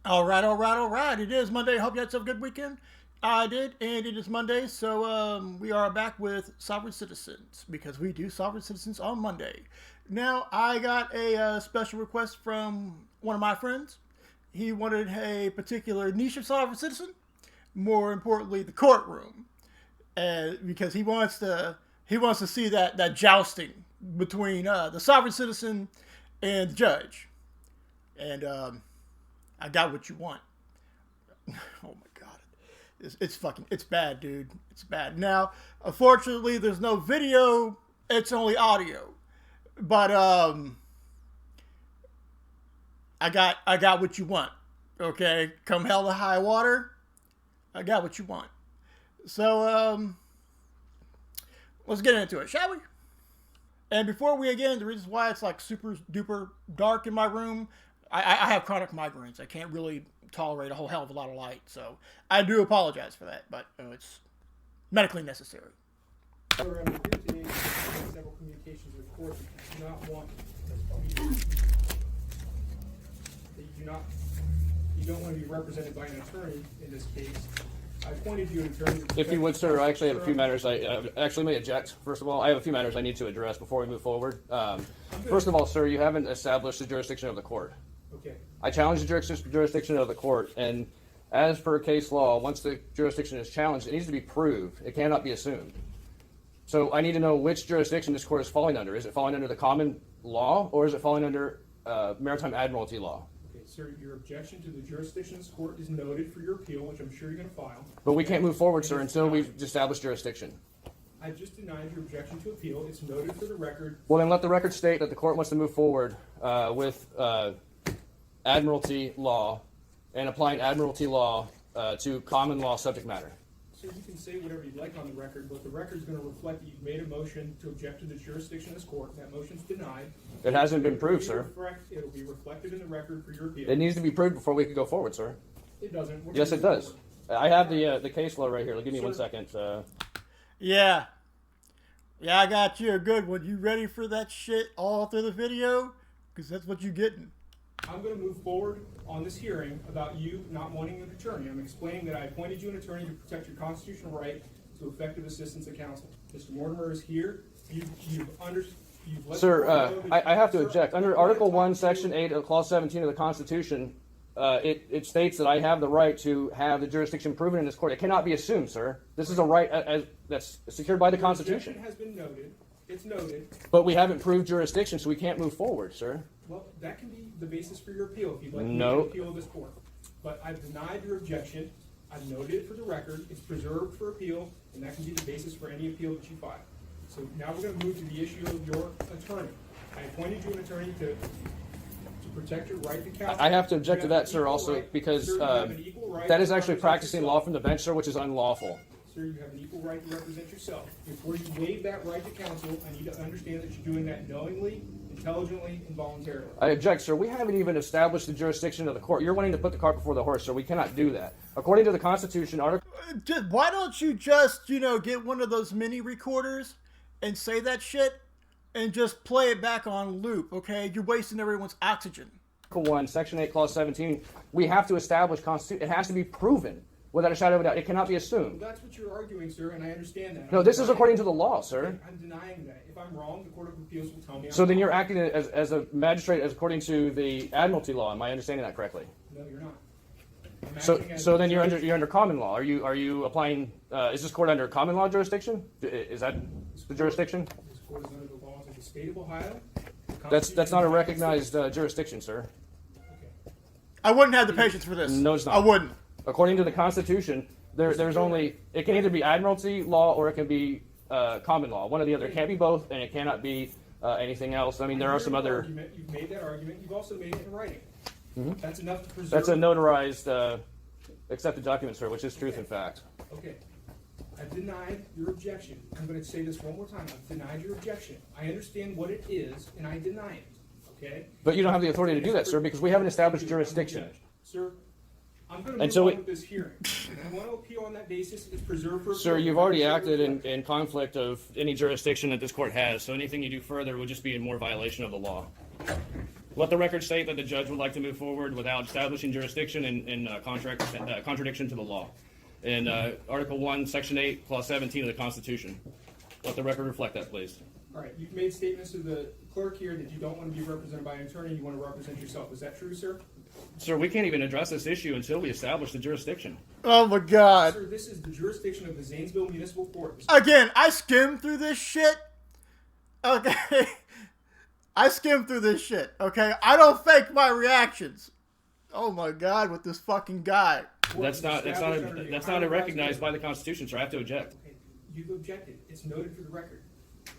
All right, all right, all right. It is Monday. Hope you had yourself a good weekend. I did, and it is Monday, so we are back with Sovereign Citizens because we do Sovereign Citizens on Monday. Now, I got a special request from one of my friends. He wanted a particular niche of Sovereign Citizen, more importantly, the courtroom, because he wants to see that jousting between the Sovereign Citizen and the judge, and I got what you want. Oh my god. It's bad, dude. It's bad. Now, unfortunately, there's no video. It's only audio. But I got what you want. Okay? Come hell or high water, I got what you want. So let's get into it, shall we? And before we again, the reason why it's like super duper dark in my room, I have chronic migraines. I can't really tolerate a whole hell of a lot of light, so I do apologize for that, but it's medically necessary. Several communications with court that you do not want you don't want to be represented by an attorney in this case. I appointed you an attorney. If you would, sir, I actually have a few matters. I actually may object. First of all, I have a few matters I need to address before we move forward. First of all, sir, you haven't established the jurisdiction of the court. Okay. I challenge the jurisdiction of the court, and as per case law, once the jurisdiction is challenged, it needs to be proved. It cannot be assumed. So I need to know which jurisdiction this court is falling under. Is it falling under the common law, or is it falling under maritime admiralty law? Okay, sir, your objection to the jurisdiction of this court is noted for your appeal, which I'm sure you're going to file. But we can't move forward, sir, until we've established jurisdiction. I just denied your objection to appeal. It's noted for the record. Well, then let the record state that the court wants to move forward with admiralty law and applying admiralty law to common law subject matter. So you can say whatever you'd like on the record, but the record is going to reflect that you've made a motion to object to the jurisdiction of this court. That motion's denied. It hasn't been proved, sir. It'll be reflected in the record for your appeal. It needs to be proved before we can go forward, sir. It doesn't. Yes, it does. I have the case law right here. Give me 1 second. Yeah, I got you a good one. You ready for that shit all through the video? Because that's what you're getting. I'm going to move forward on this hearing about you not wanting an attorney. I'm explaining that I appointed you an attorney to protect your constitutional right to effective assistance of counsel. Mr. Mortimer is here. You've let Sir, I have to object. Under Article 1, Section 8 of Clause 17 of the Constitution, it states that I have the right to have the jurisdiction proven in this court. It cannot be assumed, sir. This is a right that's secured by the Constitution. Has been noted. It's noted. But we haven't proved jurisdiction, so we can't move forward, sir. Well, that can be the basis for your appeal if you'd like to No. make an appeal of this court. But I've denied your objection. I've noted it for the record. It's preserved for appeal, and that can be the basis for any appeal that you file. So now we're going to move to the issue of your attorney. I appointed you an attorney to protect your right to counsel. I have to object to that, sir, also, because that is actually practicing law from the bench, sir, which is unlawful. Sir, you have an equal right to represent yourself. Before you waive that right to counsel, I need to understand that you're doing that knowingly, intelligently, and voluntarily. I object, sir. We haven't even established the jurisdiction of the court. You're wanting to put the cart before the horse, sir. We cannot do that. According to the Constitution, Article... Why don't you just, get one of those mini recorders and say that shit and just play it back on loop, okay? You're wasting everyone's oxygen. Article 1, Section 8, Clause 17, we have to establish Constitution. It has to be proven without a shadow of a doubt. It cannot be assumed. Well, that's what you're arguing, sir, and I understand that. No, this is according to the law, sir. I'm denying that. If I'm wrong, the Court of Appeals will tell me. So then you're acting as a magistrate as according to the admiralty law. Am I understanding that correctly? No, you're not. So then you're under common law. Are you applying? Is this court under common law jurisdiction? Is that the jurisdiction? This court is under the laws of the state of Ohio. That's not a recognized jurisdiction, sir. Okay. I wouldn't have the patience for this. No, it's not. I wouldn't. According to the Constitution, there's only it can either be admiralty law or it can be common law. One or the other. It can't be both, and it cannot be anything else. I mean, there are some other. You've made that argument. You've also made it in writing. Mm-hmm. That's enough to preserve. That's a notarized, accepted document, sir, which is truth and fact. Okay. I've denied your objection. I'm going to say this one more time. I've denied your objection. I understand what it is, and I deny it. Okay? But you don't have the authority to do that, sir, because we haven't established jurisdiction. Sir, I'm going to move on with this hearing. And I want to appeal on that basis. It's preserved for... Sir, you've already acted in conflict of any jurisdiction that this court has, so anything you do further would just be in more violation of the law. Let the record state that the judge would like to move forward without establishing jurisdiction in contradiction to the law. In Article 1, Section 8, Clause 17 of the Constitution. Let the record reflect that, please. All right, you've made statements to the clerk here that you don't want to be represented by an attorney, you want to represent yourself. Is that true, sir? Sir, we can't even address this issue until we establish the jurisdiction. Oh my God. Sir, this is the jurisdiction of the Zanesville Municipal Court. Again, I skimmed through this shit. Okay. I skimmed through this shit. Okay. I don't fake my reactions. Oh my God, with this fucking guy. That's not recognized by the Constitution, sir. I have to object. Okay, you've objected. It's noted for the record.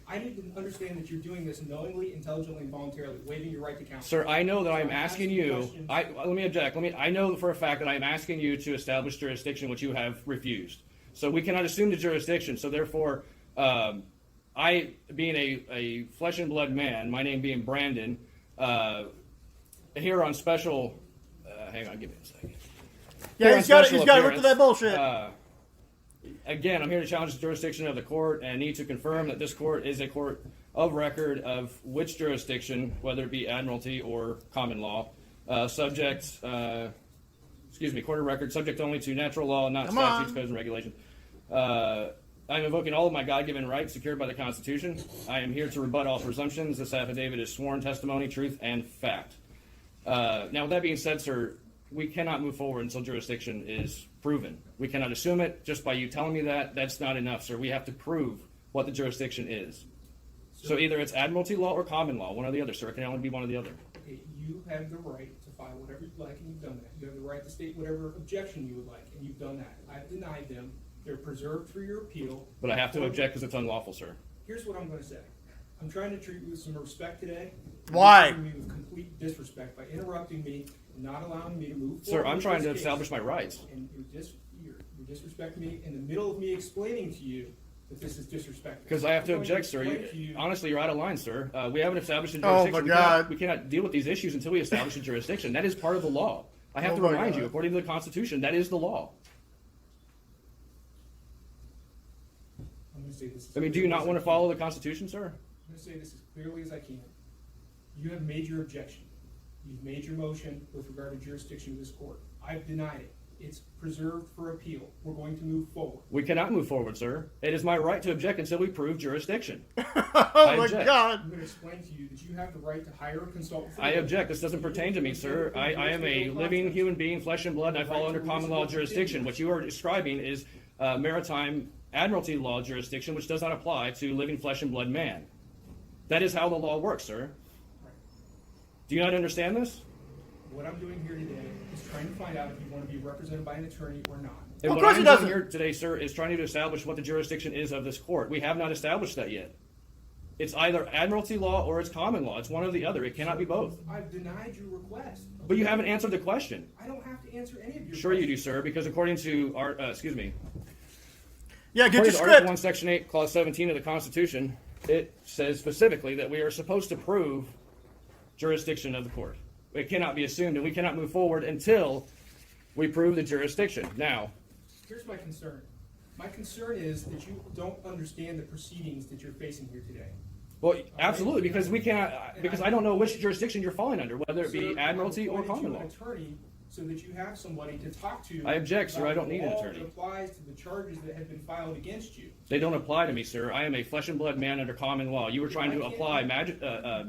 I need to understand that you're doing this knowingly, intelligently, and voluntarily, waiving your right to counsel. Sir, I know that I'm asking you. Let me object. I know for a fact that I'm asking you to establish jurisdiction, which you have refused. So we cannot assume the jurisdiction. So therefore, I, being a flesh and blood man, my name being Brandon, here on special. Hang on, give me a second. Yeah, he's got to look at that bullshit. Again, I'm here to challenge the jurisdiction of the court and need to confirm that this court is a court of record of which jurisdiction, whether it be admiralty or common law, court of record, subject only to natural law, not statutes, codes, and regulations. I'm invoking all of my God-given rights secured by the Constitution. I am here to rebut all presumptions. This affidavit is sworn testimony, truth, and fact. Now, with that being said, sir, we cannot move forward until jurisdiction is proven. We cannot assume it just by you telling me that. That's not enough, sir. We have to prove what the jurisdiction is. So either it's admiralty law or common law, one or the other, sir. It can only be one or the other. You have the right to file whatever you'd like, and you've done that. You have the right to state whatever objection you would like, and you've done that. I've denied them. They're preserved for your appeal. But I have to object because it's unlawful, sir. Here's what I'm going to say. I'm trying to treat you with some respect today. Why? You're treating me with complete disrespect by interrupting me and not allowing me to move forward. Sir, I'm trying to establish my rights. And you're disrespecting me in the middle of me explaining to you that this is disrespectful. Because I have to object, sir. Honestly, you're out of line, sir. We haven't established a Oh jurisdiction. my God. We cannot deal with these issues until we establish a jurisdiction. That is part of the law. I have to remind you, according to the Constitution, that is the law. I'm going to say this. I mean, do you not want to follow the Constitution, sir? I'm going to say this as clearly as I can. You have made your objection. You've made your motion with regard to jurisdiction of this court. I've denied it. It's preserved for appeal. We're going to move forward. We cannot move forward, sir. It is my right to object until we prove jurisdiction. Oh my God. I'm going to explain to you that you have the right to hire a consultant. I object. This doesn't pertain to me, sir. I am a living human being, flesh and blood, and I fall under common law jurisdiction. What you are describing is maritime admiralty law jurisdiction, which does not apply to living flesh and blood man. That is how the law works, sir. Do you not understand this? What I'm doing here today is trying to find out if you want to be represented by an attorney or not. And Of what course I'm he doesn't. doing here today, sir, is trying to establish what the jurisdiction is of this court. We have not established that yet. It's either admiralty law or it's common law. It's one or the other. It cannot be both. I've denied your request. But you haven't answered the question. I don't have to answer any of your Sure you do, questions. sir, because according to our, Yeah, get according your to Article script. 1, Section 8, Clause 17 of the Constitution, it says specifically that we are supposed to prove jurisdiction of the court. It cannot be assumed, and we cannot move forward until we prove the jurisdiction. Now, Here's my concern. My concern is that you don't understand the proceedings that you're facing here today. well, absolutely, because we cannot, because I don't know which jurisdiction you're falling under, whether it be Sir, admiralty or I'm common law. appointing you an attorney so that you have somebody to talk to. I object, sir. about I don't need an the law attorney. that applies to the charges that have been filed against you. They don't apply to me, sir. I am a flesh and blood man under common law. You were trying to apply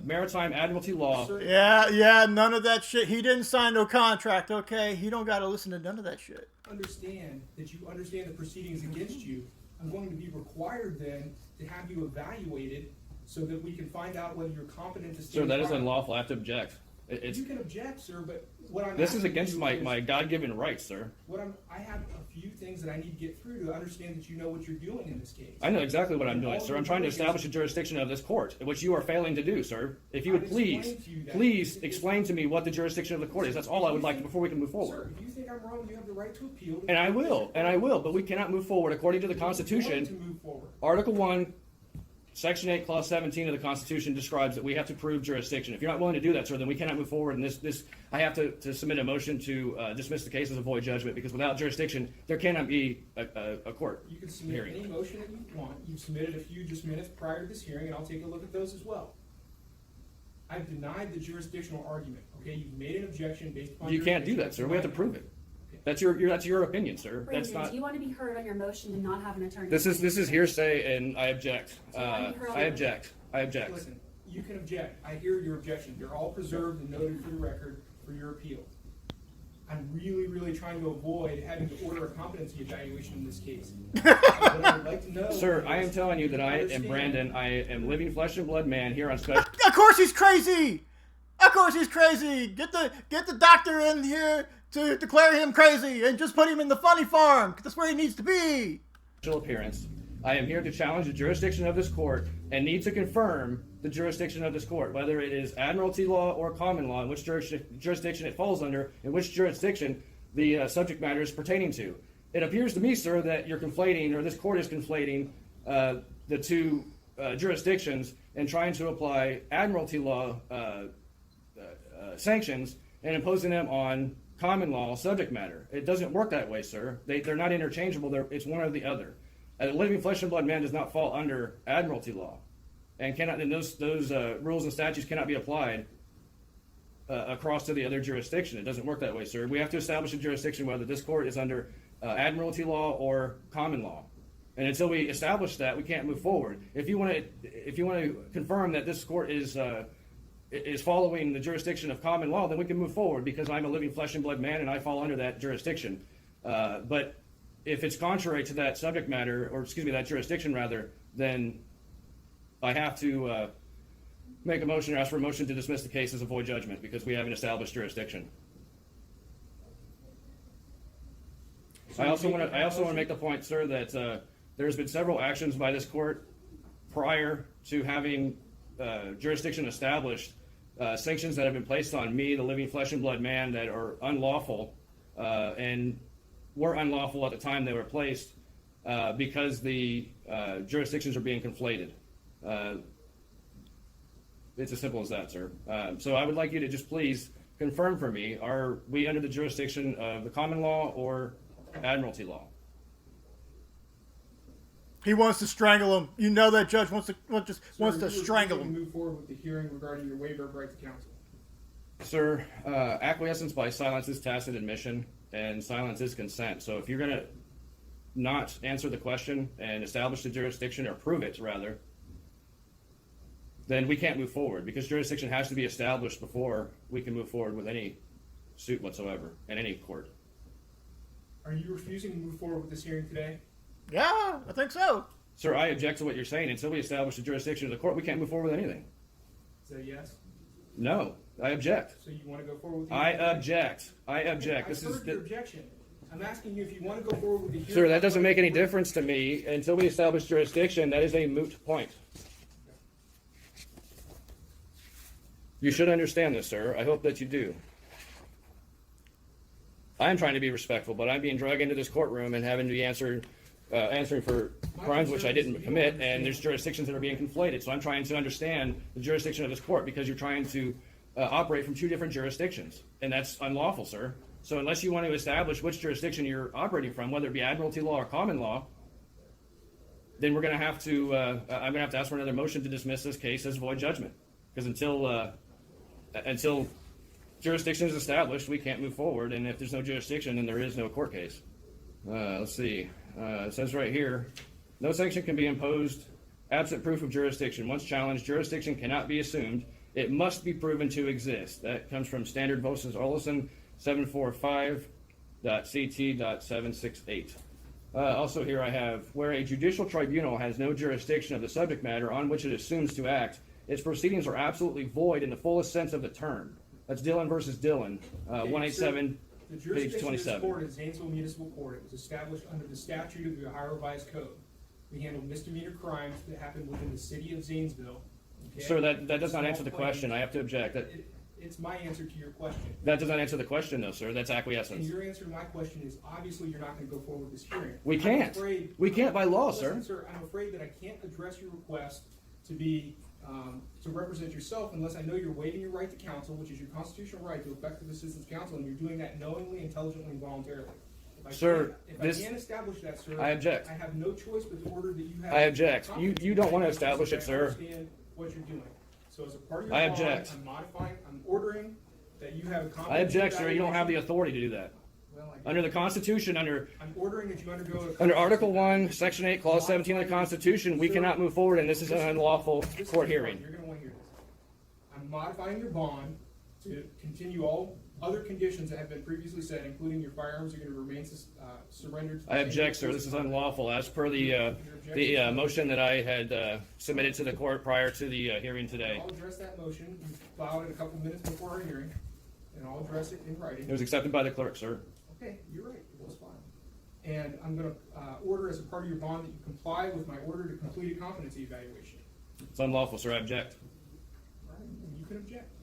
maritime admiralty law. Sir, Yeah, none of that shit. He didn't sign no contract, okay? He don't got to listen to none of that shit. understand that you understand the proceedings against you. I'm going to be required then to have you evaluated so that we can find out whether you're competent to stand Sir, that is trial. unlawful. I have to object. It's, You can object, sir, but what I'm this is asking against you my, is- my God-given rights, sir. I have a few things that I need to get through to understand that you know what you're doing in this case. I know exactly what I'm doing, sir. I'm trying to establish a jurisdiction of this court, which you are failing to do, sir. If you would I've please, explained to you that. please explain to me what the jurisdiction of the court is. That's all I would like before we can move Sir, forward. if you think I'm wrong, you have the right to appeal. And I will, but we cannot move forward according to the You're going Constitution. to move forward. Article 1, Section 8, Clause 17 of the Constitution describes that we have to prove jurisdiction. If you're not willing to do that, sir, then we cannot move forward. And I have to submit a motion to dismiss the case as a void judgment, because without jurisdiction, there cannot be a court You can submit hearing. any motion that you want. You've submitted a few just minutes prior to this hearing, and I'll take a look at those as well. I've denied the jurisdictional argument, okay? You've made an objection based upon. You can't do jurisdiction. that, sir. We have to prove it. Okay. That's your opinion, sir. That's Brandon, not. do you want to be heard on your motion to not have an attorney? This is hearsay, and I object. So you want to be heard on I your object. I object. Listen, you can object. I hear your objection. They're all preserved and noted for the record for your appeal. I'm really, really trying to avoid having to order a competency evaluation in this case. What I would like to know Sir, is, I am telling you that I am understand- Brandon. I am living flesh and blood man here on special. Of course he's crazy. Of course he's crazy. Get the doctor in here to declare him crazy and just put him in the funny farm. 'Cause that's where he needs to be. Appearance. I am here to challenge the jurisdiction of this court and need to confirm the jurisdiction of this court, whether it is admiralty law or common law, in which jurisdiction it falls under, and which jurisdiction the subject matter is pertaining to. It appears to me, sir, that you're conflating, or this court is conflating, the two jurisdictions and trying to apply admiralty law sanctions and imposing them on common law subject matter. It doesn't work that way, sir. They're not interchangeable. It's one or the other. A living flesh and blood man does not fall under admiralty law, and those rules and statutes cannot be applied across to the other jurisdiction. It doesn't work that way, sir. We have to establish a jurisdiction whether this court is under admiralty law or common law, and until we establish that, we can't move forward. If you want to confirm that this court is following the jurisdiction of common law, then we can move forward because I'm a living flesh and blood man and I fall under that jurisdiction. But if it's contrary to that subject matter, or excuse me, that jurisdiction rather, then I have to make a motion or ask for a motion to dismiss the case as a void judgment because we haven't established jurisdiction. I also want to make the point, sir, that there's been several actions by this court prior to having jurisdiction established, sanctions that have been placed on me, the living flesh and blood man, that are unlawful and were unlawful at the time they were placed because the jurisdictions are being conflated. It's as simple as that, sir. So I would like you to just please confirm for me, are we under the jurisdiction of the common law or admiralty law? He wants to strangle him. You know that judge wants to Sir, strangle you him. move forward with the hearing regarding your waiver of right to counsel. Sir, acquiescence by silence is tacit admission, and silence is consent. So if you're going to not answer the question and establish the jurisdiction, or prove it rather, then we can't move forward because jurisdiction has to be established before we can move forward with any suit whatsoever in any court. Are you refusing to move forward with this hearing today? Yeah, I think so. Sir, I object to what you're saying. Until we establish the jurisdiction of the court, we can't move forward with anything. Is that a yes? No, I object. So you want to go forward with the I hearing? object. I object. I've heard your objection. I'm asking you if you want to go forward with the hearing. Sir, that doesn't make any difference to me. Until we establish jurisdiction, that is a moot point. You should understand this, sir. I hope that you do. I'm trying to be respectful, but I'm being dragged into this courtroom and having to be answering for crimes which I didn't commit, and there's jurisdictions that are being conflated. So I'm trying to understand the jurisdiction of this court because you're trying to operate from two different jurisdictions, and that's unlawful, sir. So unless you want to establish which jurisdiction you're operating from, whether it be admiralty law or common law, then we're going to have to. I'm going to have to ask for another motion to dismiss this case as void judgment, because until jurisdiction is established, we can't move forward, and if there's no jurisdiction, then there is no court case. Let's see. It says right here, no sanction can be imposed absent proof of jurisdiction. Once challenged, jurisdiction cannot be assumed. It must be proven to exist. That comes from Standard vs. Olison 745.ct.768. Also here I have, where a judicial tribunal has no jurisdiction of the subject matter on which it assumes to act, its proceedings are absolutely void in the fullest sense of the term. That's Dillon versus Dillon, 187, The page jurisdiction of this 27. court is Zanesville Municipal Court. It was established under the statute of the Ohio Revised Code. We handle misdemeanor crimes that happen within the city of Zanesville. Okay? Sir, that does not answer the Small question. I have to object. It's my answer to your question. That does not answer the question, though, sir. That's And acquiescence. your answer to my question is obviously you're not going to go forward with this hearing. We can't. We can't by law, Listen, sir. I'm afraid that I can't address your request to be to represent yourself unless I know you're waiving your right to counsel, which is your constitutional right to effective assistance counsel, and you're doing that knowingly, intelligently, and voluntarily. Sir, if this- I can't establish that, sir, I object. I have no choice but to order that you have. I object. You don't want to establish it, sir. I understand what you're doing. So as a part of your I bond, object. I'm ordering that you have a competency I object, sir. You don't have the evaluation. authority to do that. Well, I do. Under the Constitution, under ordering that you undergo under Article 1, Section 8, Clause 17 of the Constitution, we cannot move forward, and this is an unlawful court hearing. You're going to want to hear this. I'm modifying your bond to continue all other conditions that have been previously set, including your firearms are going to remain surrendered. To the I object, sir. This is unlawful, as per the motion that I had submitted to the court prior to the hearing today. I'll address that motion. You filed it a couple minutes before our hearing, and I'll address it in writing. It was accepted by the clerk, sir. Okay, you're right. It was filed. And I'm going to order as a part of your bond that you comply with my order to complete a competency evaluation. It's unlawful, sir. I object. All right, and you can object.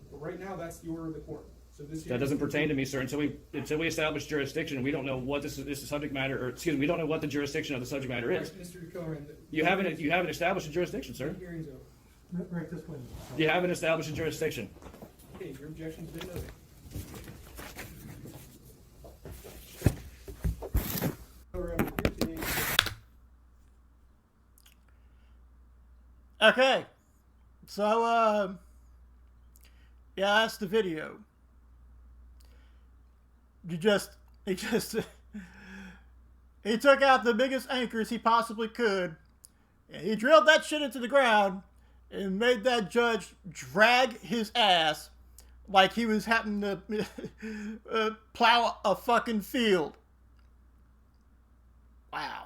But right now, that's the order of the court. So this That doesn't pertain to me, sir. Until we establish jurisdiction, we don't know what this is subject matter, or excuse me, we don't know what the jurisdiction of the subject matter is. Mr. DeKilloran, You haven't established a jurisdiction, sir. the hearing's over. Right this way. You haven't established a jurisdiction. Okay, your objection's been noted. Okay. So, yeah, that's the video. He took out the biggest anchors he possibly could, and he drilled that shit into the ground and made that judge drag his ass like he was having to plow a fucking field. Wow.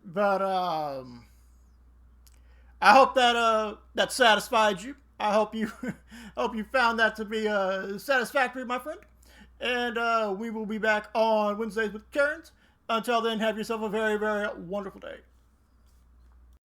But, I hope that that satisfied you. I hope you hope you found that to be satisfactory, my friend. And we will be back on Wednesdays with Karens. Until then, have yourself a very, very wonderful day.